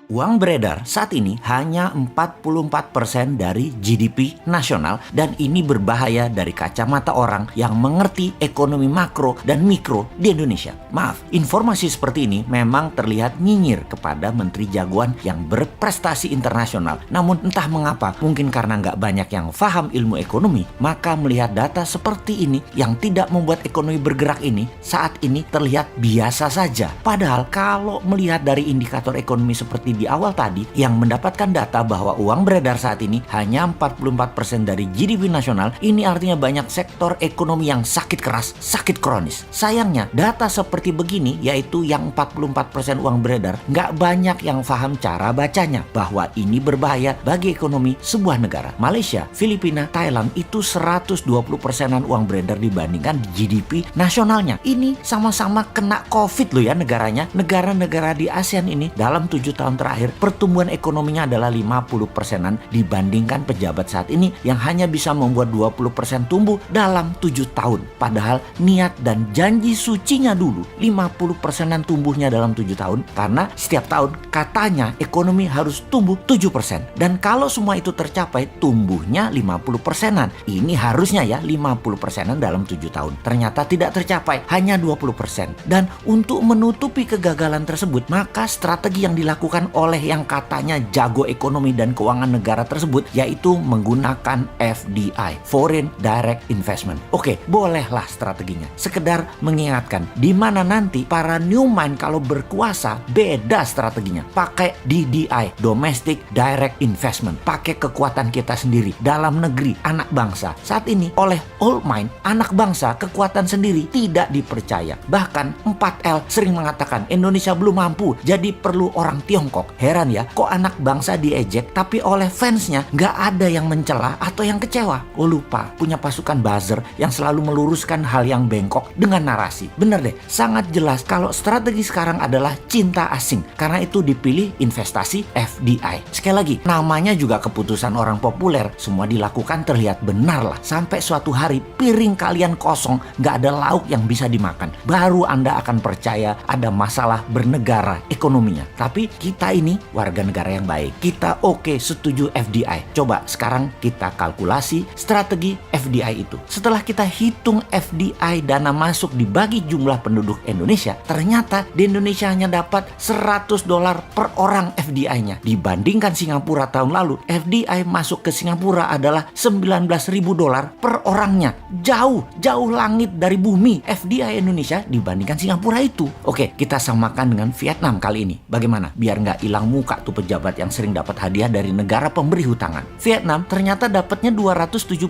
Uang beredar saat ini hanya 44% dari GDP nasional dan ini berbahaya dari kacamata orang yang mengerti ekonomi makro dan mikro di Indonesia. Maaf, informasi seperti ini memang terlihat nyinyir kepada menteri jagoan yang berprestasi internasional. Namun entah mengapa, mungkin karena nggak banyak yang paham ilmu ekonomi, maka melihat data seperti ini yang tidak membuat ekonomi bergerak ini saat ini terlihat biasa saja. Padahal kalau melihat dari indikator ekonomi seperti di awal tadi yang mendapatkan data bahwa uang beredar saat ini hanya 44% dari GDP nasional, ini artinya banyak sektor ekonomi yang sakit keras, sakit kronis. Sayangnya data seperti begini, yaitu yang 44% uang beredar, nggak banyak yang paham cara bacanya bahwa ini berbahaya bagi ekonomi sebuah negara. Malaysia, Filipina, Thailand itu 120%-an uang beredar dibandingkan GDP nasionalnya. Ini sama-sama kena COVID loh ya negaranya. Negara-negara di ASEAN ini dalam 7 tahun terakhir pertumbuhan ekonominya adalah 50%-an dibandingkan pejabat saat ini yang hanya bisa membuat 20% tumbuh dalam 7 tahun. Padahal niat dan janji sucinya dulu 50%-an tumbuhnya dalam 7 tahun karena setiap tahun katanya ekonomi harus tumbuh 7%. Dan kalau semua itu tercapai tumbuhnya 50%-an. Ini harusnya ya 50%-an dalam 7 tahun. Ternyata tidak tercapai, hanya 20%. Dan untuk menutupi kegagalan tersebut, maka strategi yang dilakukan oleh yang katanya jago ekonomi dan keuangan negara tersebut yaitu menggunakan FDI, Foreign Direct Investment. Oke, bolehlah strateginya. Sekedar mengingatkan di mana nanti para new mind kalau berkuasa beda strateginya. Pakai DDI, Domestic Direct Investment. Pakai kekuatan kita sendiri dalam negeri, anak bangsa. Saat ini oleh old mind, anak bangsa kekuatan sendiri tidak dipercaya. Bahkan 4L sering mengatakan Indonesia belum mampu, jadi perlu orang Tiongkok. Heran ya, kok anak bangsa diejek tapi oleh fansnya nggak ada yang mencela atau yang kecewa. Oh lupa, punya pasukan buzzer yang selalu meluruskan hal yang bengkok dengan narasi. Bener deh, sangat jelas kalau strategi sekarang adalah cinta asing. Karena itu dipilih investasi FDI. Sekali lagi, namanya juga keputusan orang populer. Semua dilakukan terlihat benar lah. Sampai suatu hari piring kalian kosong, nggak ada lauk yang bisa dimakan. Baru Anda akan percaya ada masalah bernegara ekonominya. Tapi kita ini warga negara yang baik. Kita setuju FDI. Coba sekarang kita kalkulasi strategi FDI itu. Setelah kita hitung FDI dana masuk dibagi jumlah penduduk Indonesia, ternyata di Indonesia hanya dapat $100 per orang FDI-nya. Dibandingkan Singapura tahun lalu, FDI masuk ke Singapura adalah $19.000 per orangnya. Jauh langit dari bumi FDI Indonesia dibandingkan Singapura itu. Oke, kita samakan dengan Vietnam kali ini. Bagaimana? Biar nggak hilang muka tuh pejabat yang sering dapat hadiah dari negara pemberi hutangan. Vietnam ternyata dapatnya $270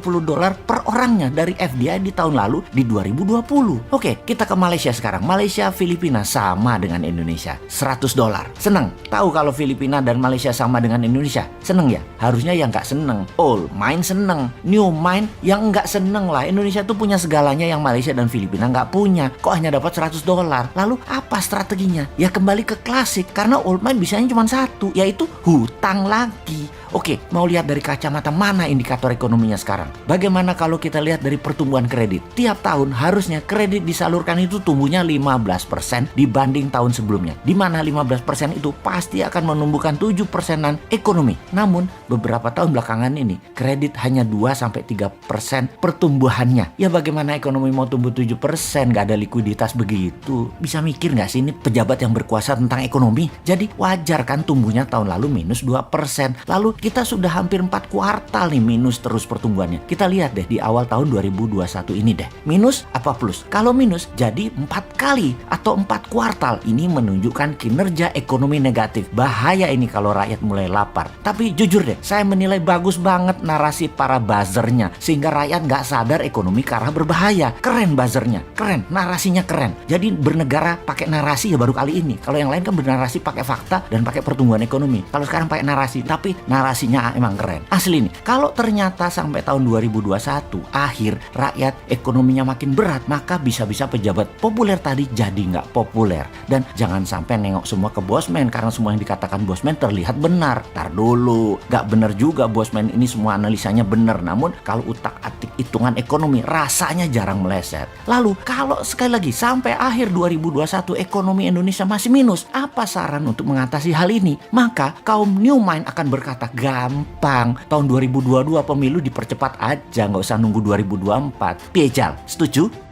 per orangnya dari FDI di tahun lalu di 2020. Oke, kita ke Malaysia sekarang. Malaysia, Filipina sama dengan Indonesia. $100. Seneng? Tahu kalau Filipina dan Malaysia sama dengan Indonesia? Seneng ya? Harusnya yang nggak seneng. Old mind seneng. New mind yang nggak seneng lah. Indonesia tuh punya segalanya yang Malaysia dan Filipina nggak punya. Kok hanya dapat $100? Lalu apa strateginya? Ya kembali ke klasik. Karena old mind bisanya cuma satu, yaitu hutang lagi. Oke, mau lihat dari kacamata mana indikator ekonominya sekarang? Bagaimana kalau kita lihat dari pertumbuhan kredit? Tiap tahun harusnya kredit disalurkan itu tumbuhnya 15% dibanding tahun sebelumnya. Di mana 15% itu pasti akan menumbuhkan 7%-an ekonomi. Namun, beberapa tahun belakangan ini, kredit hanya 2-3% pertumbuhannya. Ya bagaimana ekonomi mau tumbuh 7%? Gak ada likuiditas begitu. Bisa mikir gak sih ini pejabat yang berkuasa tentang ekonomi? Jadi wajar kan tumbuhnya tahun lalu minus 2%. Lalu kita sudah hampir 4 kuartal nih minus terus pertumbuhannya. Kita lihat deh di awal tahun 2021 ini deh. Minus apa plus? Kalau minus jadi 4 kali atau 4 kuartal. Ini menunjukkan kinerja ekonomi negatif. Bahaya ini kalau rakyat mulai lapar. Tapi jujur deh, saya menilai bagus banget narasi para buzzernya. Sehingga rakyat nggak sadar ekonomi ke arah berbahaya. Keren buzzernya, keren. Narasinya keren. Jadi bernegara pakai narasi ya baru kali ini. Kalau yang lain kan bernarasi pakai fakta dan pakai pertumbuhan ekonomi. Kalau sekarang pakai narasi, tapi narasi narasinya emang keren. Asli nih, kalau ternyata sampai tahun 2021 akhir rakyat ekonominya makin berat, maka bisa-bisa pejabat populer tadi jadi nggak populer. Dan jangan sampai nengok semua ke Bosman karena semua yang dikatakan Bosman terlihat benar. Tar dulu, nggak benar juga Bosman ini semua analisanya benar. Namun kalau utak-atik hitungan ekonomi rasanya jarang meleset. Lalu kalau sekali lagi sampai akhir 2021 ekonomi Indonesia masih minus, apa saran untuk mengatasi hal ini? Maka kaum New Mind akan berkata, gampang, tahun 2022 pemilu dipercepat aja, nggak usah nunggu 2024. Piejal, setuju?